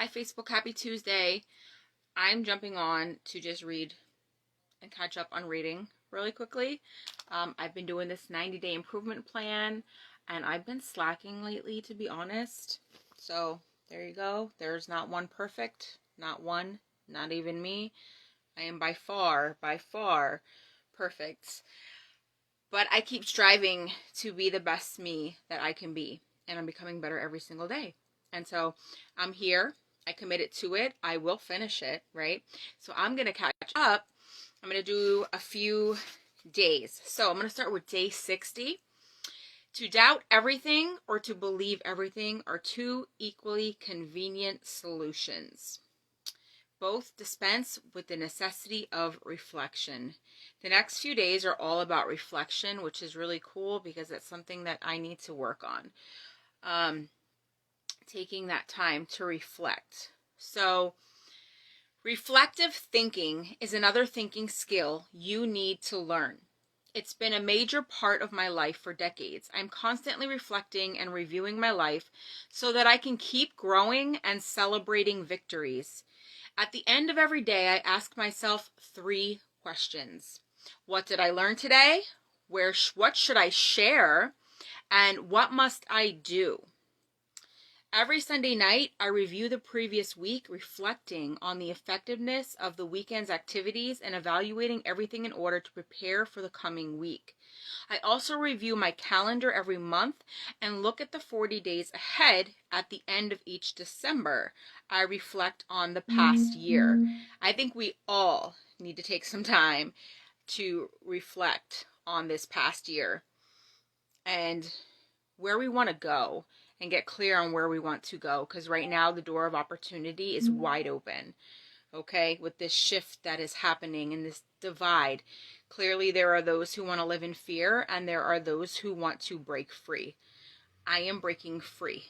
Hi Facebook, happy Tuesday. I'm jumping on to just read and catch up on reading really quickly. I've been doing this 90-day improvement plan and I've been slacking lately, to be honest. So there you go. There's not one perfect, not one, not even me. I am by far perfect. But I keep striving to be the best me that I can be, and I'm becoming better every single day. And so I'm here. I committed to it. I will finish it, right? So I'm going to catch up. I'm going to do a few days. So I'm going to start with day 60. To doubt everything or to believe everything are two equally convenient solutions. Both dispense with the necessity of reflection. The next few days are all about reflection, which is really cool because it's something that I need to work on. Taking that time to reflect. So, reflective thinking is another thinking skill you need to learn. It's been a major part of my life for decades. I'm constantly reflecting and reviewing my life so that I can keep growing and celebrating victories. At the end of every day, I ask myself 3 questions. What did I learn today? What should I share? And what must I do? Every Sunday night, I review the previous week, reflecting on the effectiveness of the weekend's activities and evaluating everything in order to prepare for the coming week. I also review my calendar every month and look at the 40 days ahead at the end of each December. I reflect on the past year. I think we all need to take some time to reflect on this past year and where we want to go and get clear on where we want to go, because right now the door of opportunity is wide open. Okay, with this shift that is happening and this divide, clearly there are those who want to live in fear and there are those who want to break free. I am breaking free.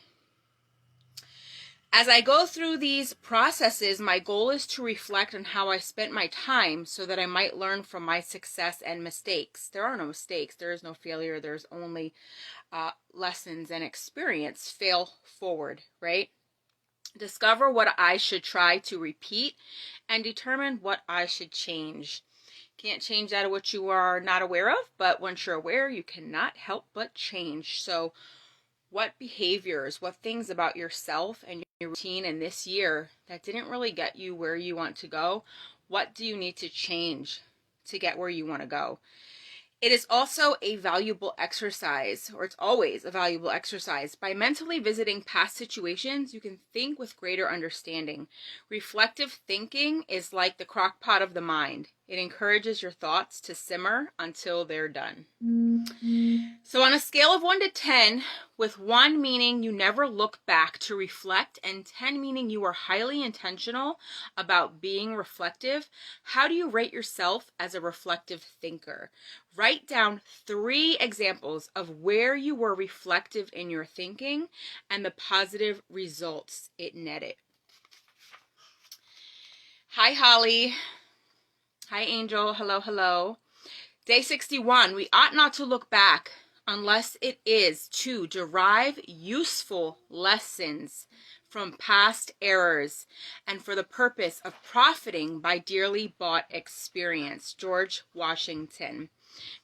As I go through these processes, my goal is to reflect on how I spent my time so that I might learn from my success and mistakes. There are no mistakes. There is no failure. There's only lessons and experience. Fail forward, right? Discover what I should try to repeat and determine what I should change. Can't change that of what you are not aware of, but once you're aware, you cannot help but change. So what behaviors, what things about yourself and your routine in this year that didn't really get you where you want to go, what do you need to change to get where you want to go? It is also a valuable exercise, or it's always a valuable exercise. By mentally visiting past situations, you can think with greater understanding. Reflective thinking is like the crock pot of the mind. It encourages your thoughts to simmer until they're done. So on a scale of 1 to 10, with 1 meaning you never look back to reflect and 10 meaning you are highly intentional about being reflective, how do you rate yourself as a reflective thinker? Write down 3 examples of where you were reflective in your thinking and the positive results it netted. Hi, Holly. Hi, Angel. Hello, hello. Day 61, we ought not to look back unless it is to derive useful lessons from past errors and for the purpose of profiting by dearly bought experience. George Washington.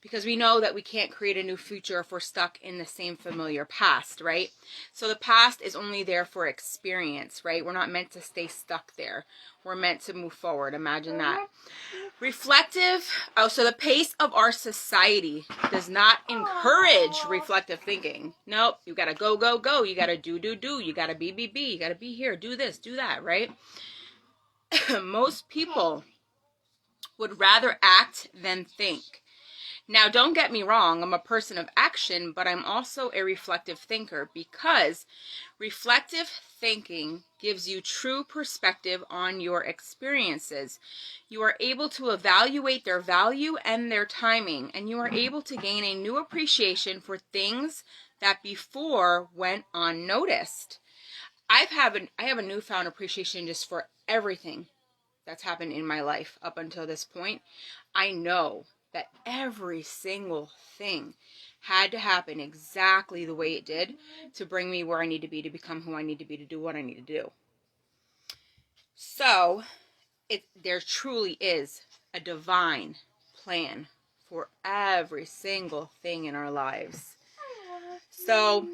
Because we know that we can't create a new future if we're stuck in the same familiar past, right? So the past is only there for experience, right? We're not meant to stay stuck there. We're meant to move forward. Imagine that. Reflective, so the pace of our society does not encourage reflective thinking. Nope, you gotta go, go, go. You gotta do. You gotta be. You gotta be here, do this, do that, right? Most people would rather act than think. Now, don't get me wrong, I'm a person of action, but I'm also a reflective thinker because reflective thinking gives you true perspective on your experiences. You are able to evaluate their value and their timing, and you are able to gain a new appreciation for things that before went unnoticed. I have a newfound appreciation just for everything that's happened in my life up until this point. I know that every single thing had to happen exactly the way it did to bring me where I need to be, to become who I need to be, to do what I need to do. So there truly is a divine plan for every single thing in our lives. So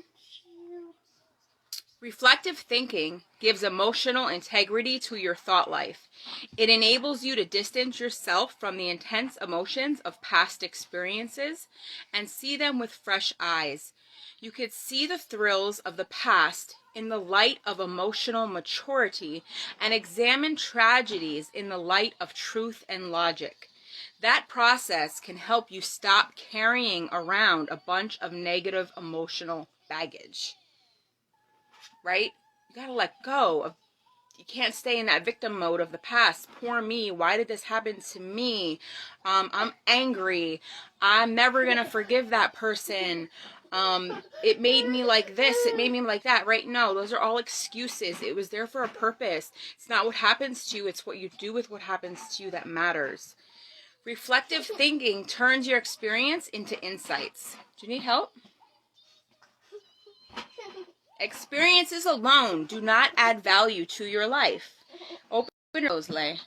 reflective thinking gives emotional integrity to your thought life. It enables you to distance yourself from the intense emotions of past experiences and see them with fresh eyes. You could see the thrills of the past in the light of emotional maturity and examine tragedies in the light of truth and logic. That process can help you stop carrying around a bunch of negative emotional baggage. Right? You gotta let go of, you can't stay in that victim mode of the past. Poor me. Why did this happen to me? I'm angry. I'm never gonna forgive that person. It made me like this. It made me like that. Right? No, those are all excuses. It was there for a purpose. It's not what happens to you. It's what you do with what happens to you that matters. Reflective thinking turns your experience into insights. Do you need help? Experiences alone do not add value to your life. Open your nose, Lay.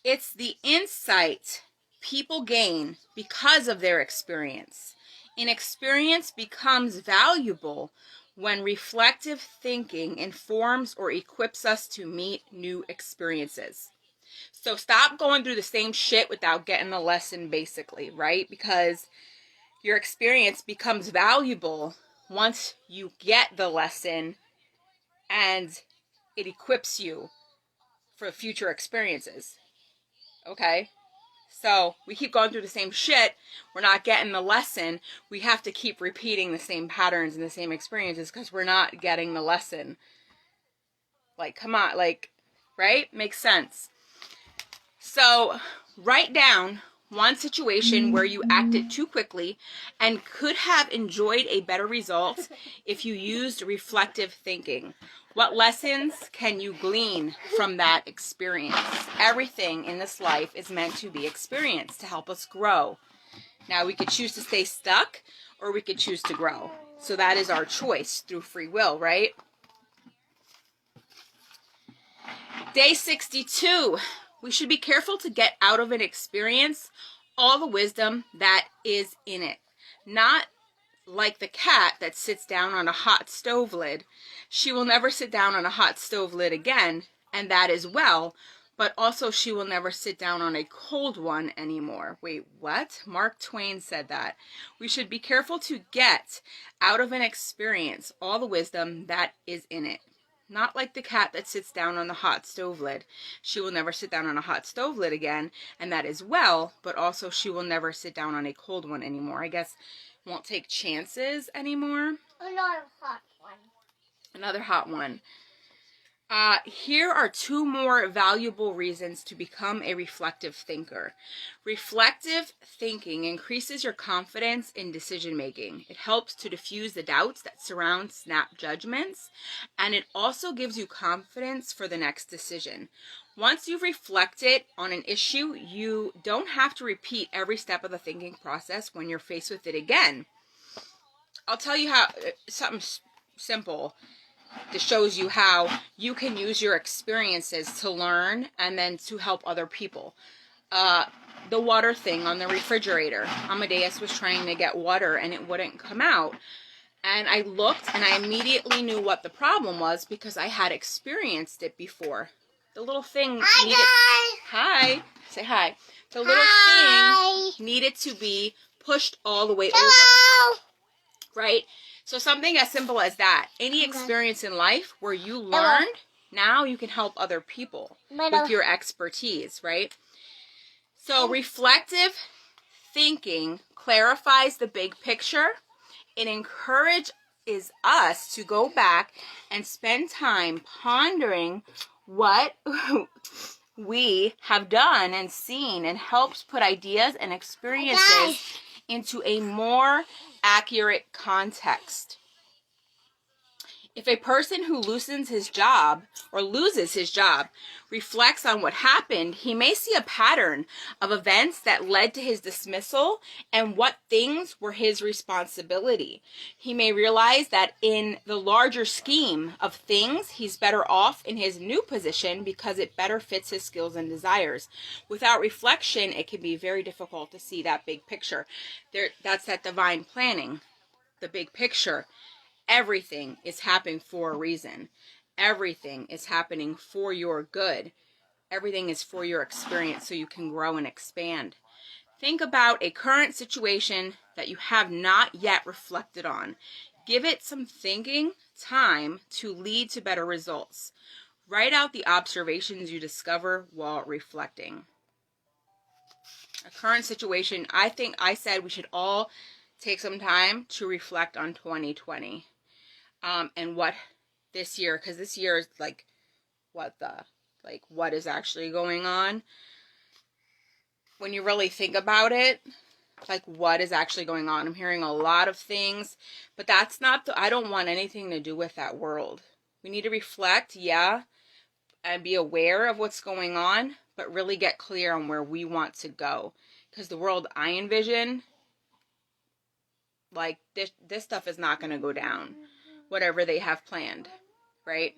It's the insight people gain because of their experience. An experience becomes valuable when reflective thinking informs or equips us to meet new experiences. So stop going through the same shit without getting the lesson, basically, right? Because your experience becomes valuable once you get the lesson and it equips you for future experiences. Okay? So we keep going through the same shit. We're not getting the lesson. We have to keep repeating the same patterns and the same experiences because we're not getting the lesson. Like, come on. Like, right? Makes sense. So write down one situation where you acted too quickly and could have enjoyed a better result if you used reflective thinking. What lessons can you glean from that experience? Everything in this life is meant to be experienced to help us grow. Now, we could choose to stay stuck or we could choose to grow. So that is our choice through free will, right? Day 62. We should be careful to get out of an experience all the wisdom that is in it. Not like the cat that sits down on a hot stove lid. She will never sit down on a hot stove lid again, and that is well, but also she will never sit down on a cold one anymore. Wait, what? Mark Twain said that. We should be careful to get out of an experience all the wisdom that is in it. Not like the cat that sits down on the hot stove lid. She will never sit down on a hot stove lid again, and that is well, but also she will never sit down on a cold one anymore. I guess won't take chances anymore. Another hot one. Another hot one. Here are two more valuable reasons to become a reflective thinker. Reflective thinking increases your confidence in decision making. It helps to diffuse the doubts that surround snap judgments, and it also gives you confidence for the next decision. Once you've reflected on an issue, you don't have to repeat every step of the thinking process when you're faced with it again. I'll tell you how, something simple. This shows you how you can use your experiences to learn and then to help other people. The water thing on the refrigerator. Amadeus was trying to get water and it wouldn't come out. And I looked and I immediately knew what the problem was because I had experienced it before. The little thing needed... Hi. Say hi. The little thing needed to be pushed all the way over. Right? So something as simple as that. Any experience in life where you learned, now you can help other people with your expertise, right? So reflective thinking clarifies the big picture. It encourages us to go back and spend time pondering what we have done and seen, and helps put ideas and experiences into a more accurate context. If a person who loosens his job or loses his job reflects on what happened, he may see a pattern of events that led to his dismissal and what things were his responsibility. He may realize that in the larger scheme of things, he's better off in his new position because it better fits his skills and desires. Without reflection, it can be very difficult to see that big picture. That's that divine planning, the big picture. Everything is happening for a reason. Everything is happening for your good. Everything is for your experience so you can grow and expand. Think about a current situation that you have not yet reflected on. Give it some thinking time to lead to better results. Write out the observations you discover while reflecting. A current situation, I think I said we should all take some time to reflect on 2020. And what this year, because this year is like, what is actually going on? When you really think about it, like what is actually going on? I'm hearing a lot of things, but that's not, I don't want anything to do with that world. We need to reflect, yeah, and be aware of what's going on, but really get clear on where we want to go. Because the world I envision, like this stuff is not going to go down. Whatever they have planned, right?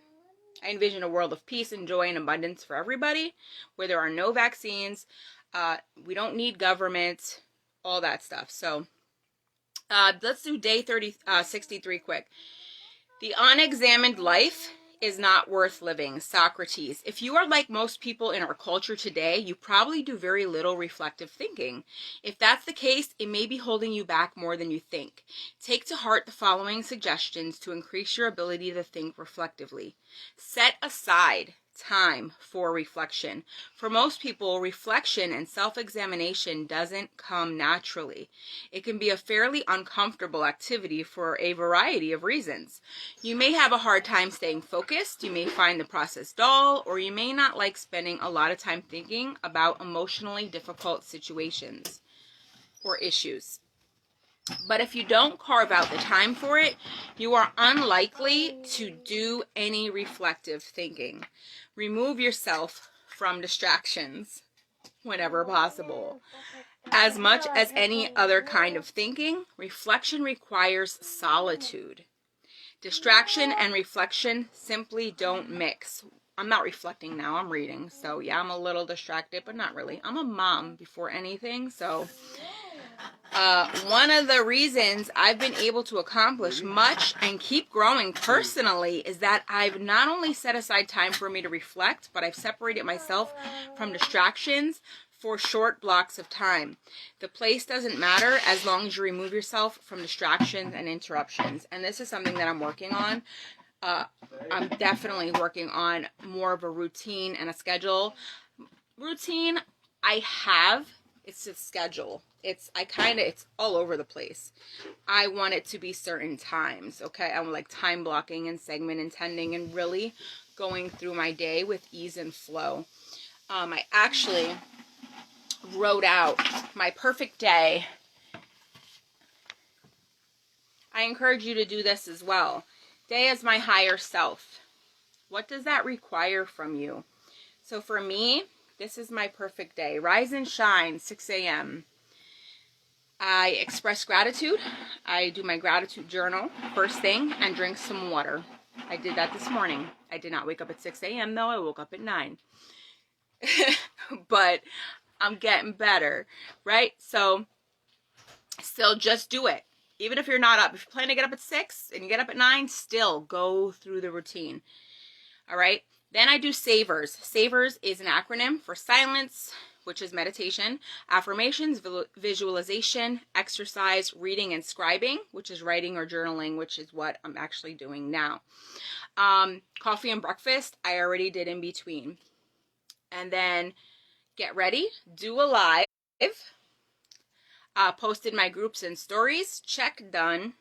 I envision a world of peace and joy and abundance for everybody, where there are no vaccines, we don't need government, all that stuff. So let's do day 63 quick. The unexamined life is not worth living. Socrates. If you are like most people in our culture today, you probably do very little reflective thinking. If that's the case, it may be holding you back more than you think. Take to heart the following suggestions to increase your ability to think reflectively. Set aside time for reflection. For most people, reflection and self-examination doesn't come naturally. It can be a fairly uncomfortable activity for a variety of reasons. You may have a hard time staying focused, you may find the process dull, or you may not like spending a lot of time thinking about emotionally difficult situations or issues. But if you don't carve out the time for it, you are unlikely to do any reflective thinking. Remove yourself from distractions whenever possible. As much as any other kind of thinking, reflection requires solitude. Distraction and reflection simply don't mix. I'm not reflecting now, I'm reading. So yeah, I'm a little distracted, but not really. I'm a mom before anything, so one of the reasons I've been able to accomplish much and keep growing personally is that I've not only set aside time for me to reflect, but I've separated myself from distractions for short blocks of time. The place doesn't matter as long as you remove yourself from distractions and interruptions. And this is something that I'm working on. I'm definitely working on more of a routine and a schedule. Routine I have, it's a schedule. It's all over the place. I want it to be certain times, okay? I'm like time blocking and segment intending and really going through my day with ease and flow. I actually wrote out my perfect day. I encourage you to do this as well. Day as my higher self. What does that require from you? So for me, this is my perfect day. Rise and shine, 6 a.m. I express gratitude. I do my gratitude journal first thing and drink some water. I did that this morning. I did not wake up at 6 a.m. though. I woke up at 9. But I'm getting better, right? So still just do it. Even if you're not up. If you plan to get up at 6 and you get up at 9, still go through the routine. All right? Then I do SAVERS. SAVERS is an acronym for silence, which is meditation, affirmations, visualization, exercise, reading and scribing, which is writing or journaling, which is what I'm actually doing now. Coffee and breakfast, I already did in between. And then get ready, do a live, posted my groups and stories, check, done.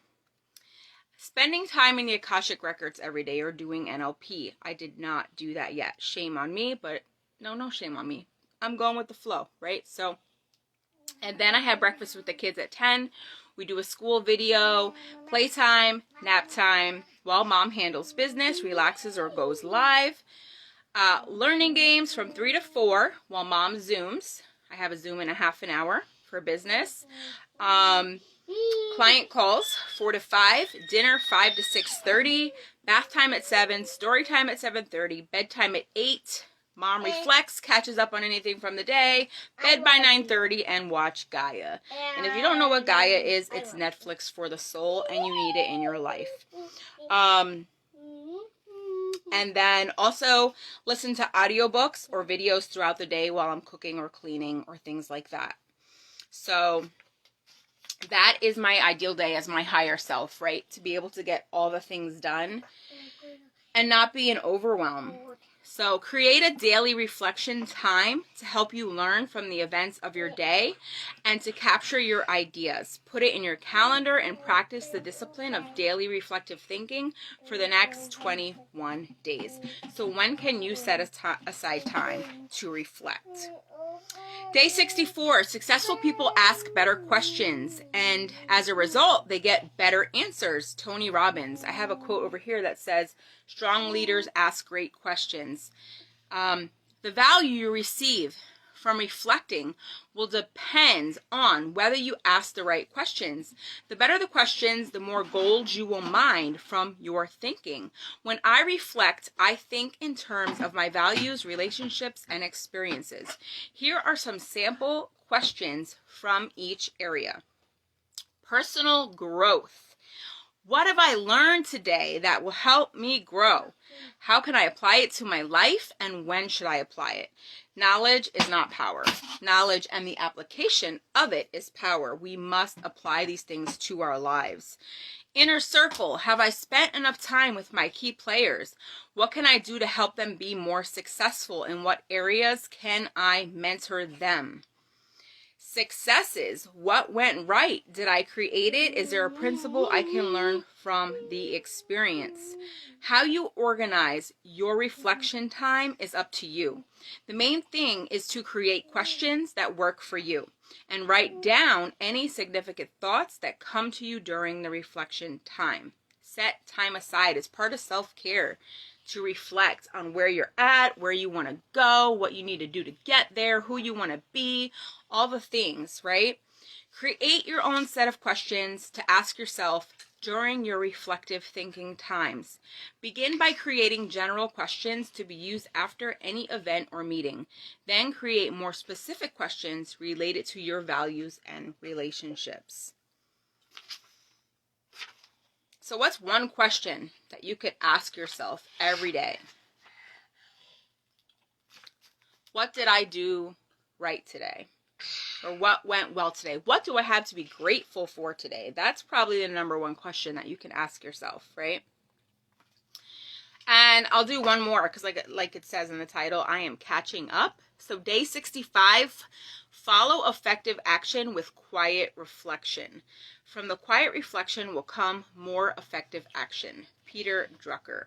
Spending time in the Akashic Records every day or doing NLP. I did not do that yet. Shame on me, but no shame on me. I'm going with the flow, right? So, and then I have breakfast with the kids at 10. We do a school video, playtime, nap time, while mom handles business, relaxes, or goes live. Learning games from 3 to 4 while mom Zooms. I have a Zoom in a half an hour for business. Client calls 4 to 5, dinner 5 to 6:30, bath time at 7, story time at 7:30, bedtime at 8. Mom reflects, catches up on anything from the day, bed by 9:30, and watch Gaia. And if you don't know what Gaia is, it's Netflix for the soul, and you need it in your life. And then also listen to audiobooks or videos throughout the day while I'm cooking or cleaning or things like that. So that is my ideal day as my higher self, right? To be able to get all the things done and not be an overwhelm. So create a daily reflection time to help you learn from the events of your day and to capture your ideas. Put it in your calendar and practice the discipline of daily reflective thinking for the next 21 days. So when can you set aside time to reflect? Day 64, successful people ask better questions, and as a result, they get better answers. Tony Robbins. I have a quote over here that says, strong leaders ask great questions. The value you receive from reflecting will depend on whether you ask the right questions. The better the questions, the more gold you will mine from your thinking. When I reflect, I think in terms of my values, relationships, and experiences. Here are some sample questions from each area. Personal growth. What have I learned today that will help me grow? How can I apply it to my life, and when should I apply it? Knowledge is not power. Knowledge and the application of it is power. We must apply these things to our lives. Inner circle. Have I spent enough time with my key players? What can I do to help them be more successful? In what areas can I mentor them? Successes. What went right? Did I create it? Is there a principle I can learn from the experience? How you organize your reflection time is up to you. The main thing is to create questions that work for you and write down any significant thoughts that come to you during the reflection time. Set time aside as part of self-care to reflect on where you're at, where you want to go, what you need to do to get there, who you want to be, all the things, right? Create your own set of questions to ask yourself during your reflective thinking times. Begin by creating general questions to be used after any event or meeting. Then create more specific questions related to your values and relationships. So what's one question that you could ask yourself every day? What did I do right today? Or what went well today? What do I have to be grateful for today? That's probably the number one question that you can ask yourself, right? And I'll do one more because like it says in the title, I am catching up. So day 65, follow effective action with quiet reflection. From the quiet reflection will come more effective action. Peter Drucker.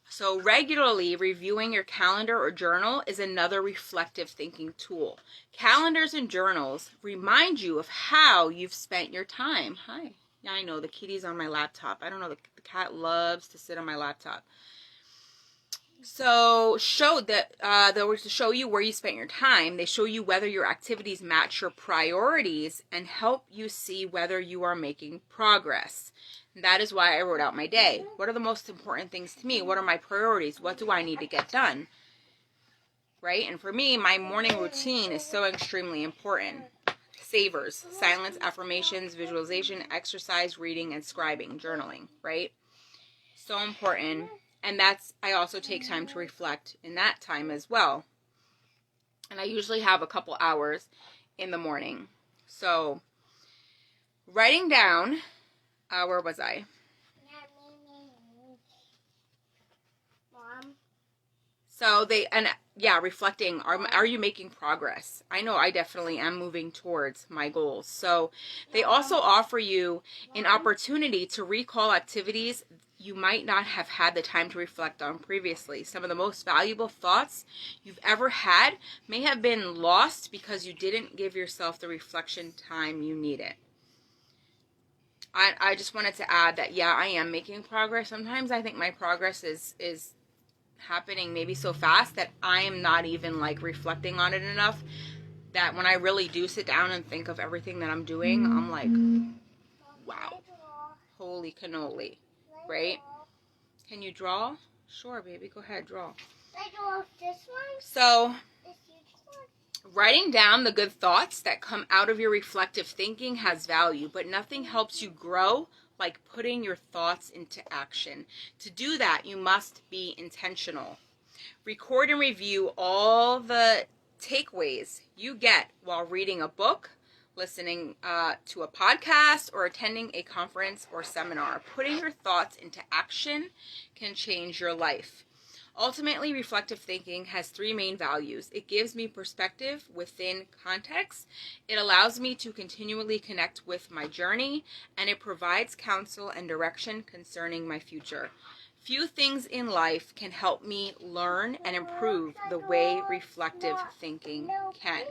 So regularly reviewing your calendar or journal is another reflective thinking tool. Calendars and journals remind you of how you've spent your time. Hi. Yeah, I know the kitty's on my laptop. I don't know, the cat loves to sit on my laptop. So they were to show you where you spent your time. They show you whether your activities match your priorities and help you see whether you are making progress. And that is why I wrote out my day. What are the most important things to me? What are my priorities? What do I need to get done? Right? And for me, my morning routine is so extremely important. Savers, silence, affirmations, visualization, exercise, reading, and scribing, journaling, right? So important. And I also take time to reflect in that time as well. And I usually have a couple hours in the morning. So writing down, where was I? Mom. So reflecting, are you making progress? I know I definitely am moving towards my goals. So they also offer you an opportunity to recall activities you might not have had the time to reflect on previously. Some of the most valuable thoughts you've ever had may have been lost because you didn't give yourself the reflection time you needed. I just wanted to add that, yeah, I am making progress. Sometimes I think my progress is happening maybe so fast that I am not even like reflecting on it enough, that when I really do sit down and think of everything that I'm doing, I'm like, wow, holy cannoli, right? Can you draw? Sure, baby, go ahead, draw. I draw this one? So, This huge one? writing down the good thoughts that come out of your reflective thinking has value, but nothing helps you grow like putting your thoughts into action. To do that, you must be intentional. Record and review all the takeaways you get while reading a book, listening to a podcast, or attending a conference or seminar. Putting your thoughts into action can change your life. Ultimately, reflective thinking has three main values. It gives me perspective within context, it allows me to continually connect with my journey, and it provides counsel and direction concerning my future. Few things in life can help me learn and improve the way reflective thinking can.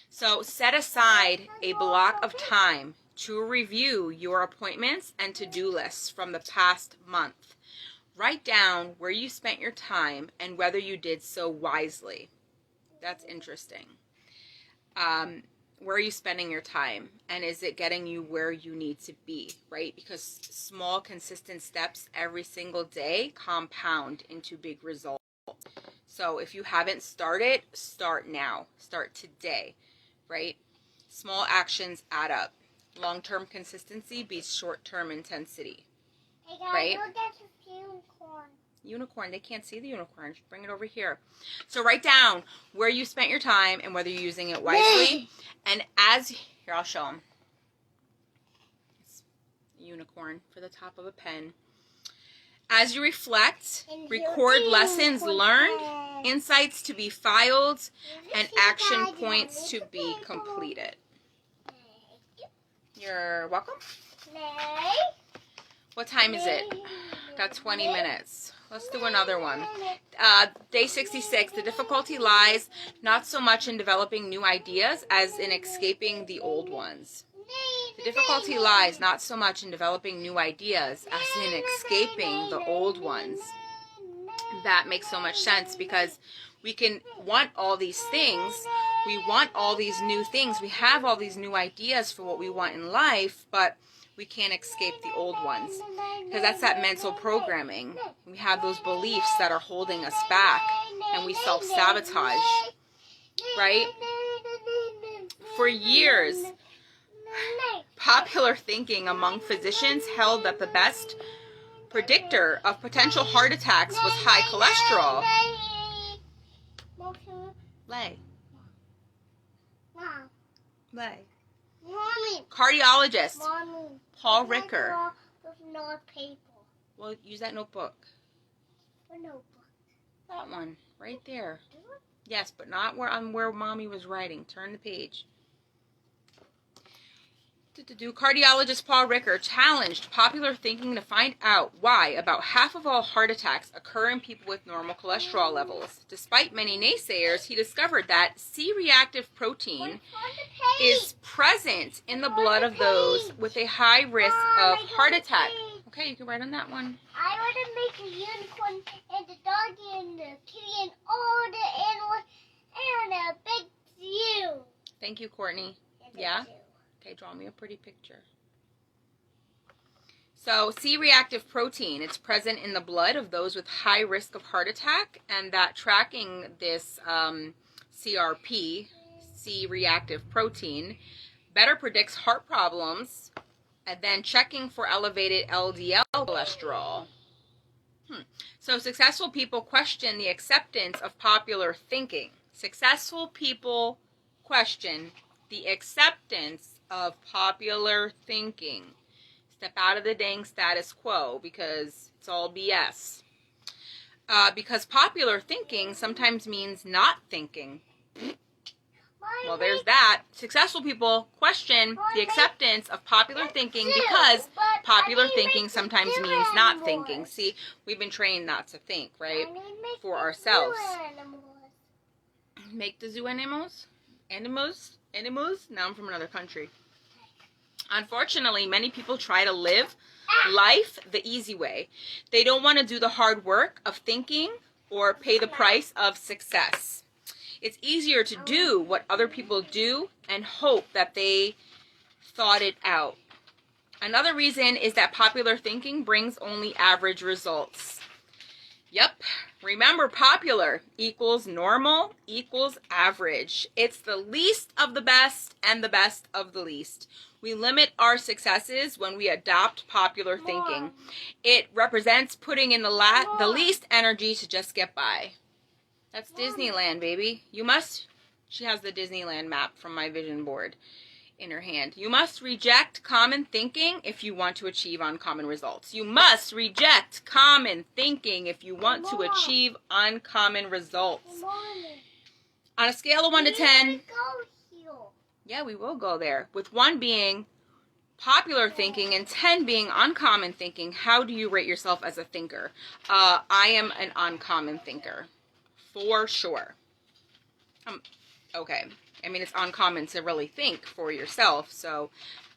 So set aside a block of time to review your appointments and to-do lists from the past month. Write down where you spent your time and whether you did so wisely. That's interesting. Where are you spending your time, and is it getting you where you need to be, right? Because small, consistent steps every single day compound into big results. So if you haven't started, start now. Start today, right? Small actions add up. Long-term consistency beats short-term intensity. Hey guys, right? look at the unicorn. Unicorn, they can't see the unicorn. Bring it over here. So write down where you spent your time and whether you're using it wisely. And here, I'll show them. It's a unicorn for the top of a pen. As you reflect, record lessons learned, insights to be filed, and action points to be completed. You're welcome. What time is it? Got 20 minutes. Let's do another one. Day 66. The difficulty lies not so much in developing new ideas as in escaping the old ones. The difficulty lies not so much in developing new ideas as in escaping the old ones. That makes so much sense, because we can want all these things. We want all these new things. We have all these new ideas for what we want in life, but we can't escape the old ones, because that's that mental programming. We have those beliefs that are holding us back, and we self-sabotage, right? For years, popular thinking among physicians held that the best predictor of potential heart attacks was high cholesterol. Lay. Lay. Mommy. Cardiologist Mommy. Paul Ricker. Not paper. Well, use that notebook. What notebook? That one, right there. Yes, but not where Mommy was writing. Turn the page. Cardiologist Paul Ricker challenged popular thinking to find out why about half of all heart attacks occur in people with normal cholesterol levels. Despite many naysayers, he discovered that C-reactive protein is present in the blood of those with a high risk of heart attack. Okay, you can write on that one. I want to make a unicorn and the dog and the kitty and all the animals and a big zoo. Thank you, Courtney. Yeah? Okay, draw me a pretty picture. So, C-reactive protein, it's present in the blood of those with high risk of heart attack, and that tracking this CRP, C-reactive protein, better predicts heart problems, and then checking for elevated LDL cholesterol. So, successful people question the acceptance of popular thinking. Successful people question the acceptance of popular thinking. Step out of the dang status quo, because it's all BS. Because popular thinking sometimes means not thinking. Well, there's that. Successful people question the acceptance of popular thinking because popular thinking sometimes means not thinking. See, we've been trained not to think, right? For ourselves. Make the zoo animals? Animals? Now I'm from another country. Unfortunately, many people try to live life the easy way. They don't want to do the hard work of thinking or pay the price of success. It's easier to do what other people do and hope that they thought it out. Another reason is that popular thinking brings only average results. Yep, remember, popular equals normal equals average. It's the least of the best and the best of the least. We limit our successes when we adopt popular thinking. It represents putting in the least energy to just get by. That's Disneyland, baby. She has the Disneyland map from my vision board in her hand. You must reject common thinking if you want to achieve uncommon results. You must reject common thinking if you want to achieve uncommon results. On a scale of 1 to 10, yeah, we will go there. With 1 being popular thinking and 10 being uncommon thinking, how do you rate yourself as a thinker? I am an uncommon thinker, for sure. Okay. I mean, it's uncommon to really think for yourself, so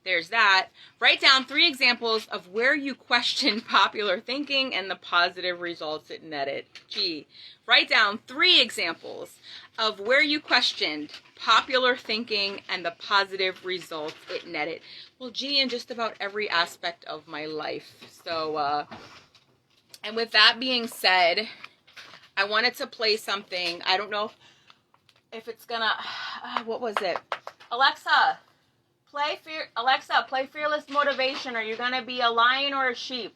there's that. Write down 3 examples of where you question popular thinking and the positive results it netted. Write down 3 examples of where you questioned popular thinking and the positive results it netted. Well, in just about every aspect of my life. So, and with that being said, I wanted to play something. I don't know if it's gonna, what was it? Alexa, play Fearless Motivation. Are you gonna be a lion or a sheep?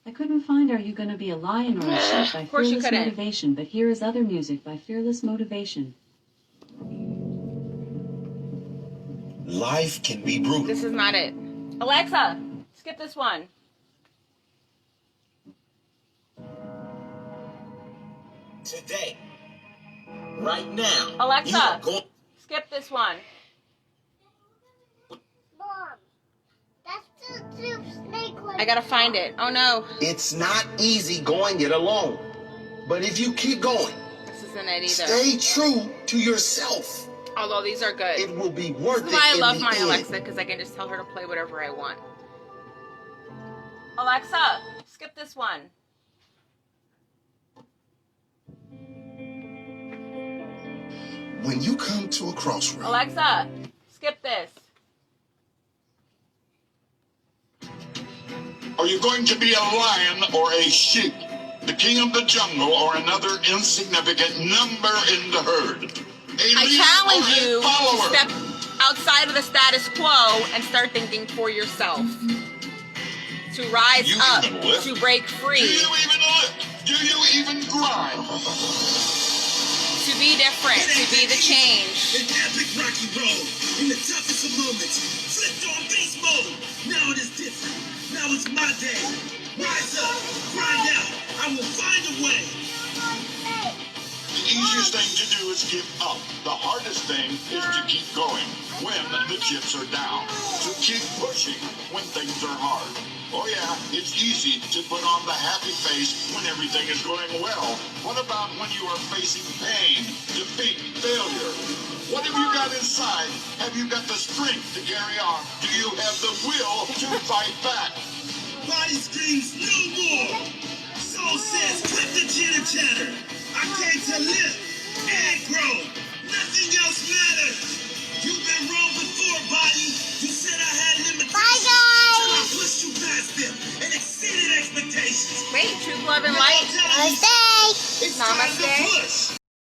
I couldn't find Are You Gonna Be a Lion or a Sheep by Fearless Motivation, but here is other music by Fearless Motivation. Life can be brutal. This is not it. Alexa, skip this one. Today, right now. Alexa, skip this one. Mom, that's the snake one. I gotta find it. Oh no. It's not easy going it alone. But if you keep going, This isn't it either. stay true to yourself. Although these are good. It will be worth it. This is why I love my end. Alexa, because I can just tell her to play whatever I want. Alexa, skip this one. When you come to a crossroad, Alexa, skip this. Are you going to be a lion or a sheep? The king of the jungle or another insignificant number in the herd? I challenge you to step outside of the status quo and start thinking for yourself. To rise up, to break free. Do you even lift? Do you even grind? To be different, to be the change. An epic rocky road in the toughest of moments. Flipped on beast mode. Now it is different. Now it's my day. Rise up, grind out. I will find a way. The easiest thing to do is give up. The hardest thing is to keep going when the chips are down. To keep pushing when things are hard. Oh yeah, it's easy to put on the happy face when everything is going well. What about when you are facing pain, defeat, failure? What have you got inside? Have you got the strength to carry on? Do you have the will to fight back? Body screams no more. Soul says cut the chitter chatter. I came to live and grow. Nothing else matters. You've been wrong before, body. You said I had limitations. Bye, guys. Till I pushed you past them and exceeded expectations. Wait, truth, love, and light. Namaste. It's time to Namaste. push.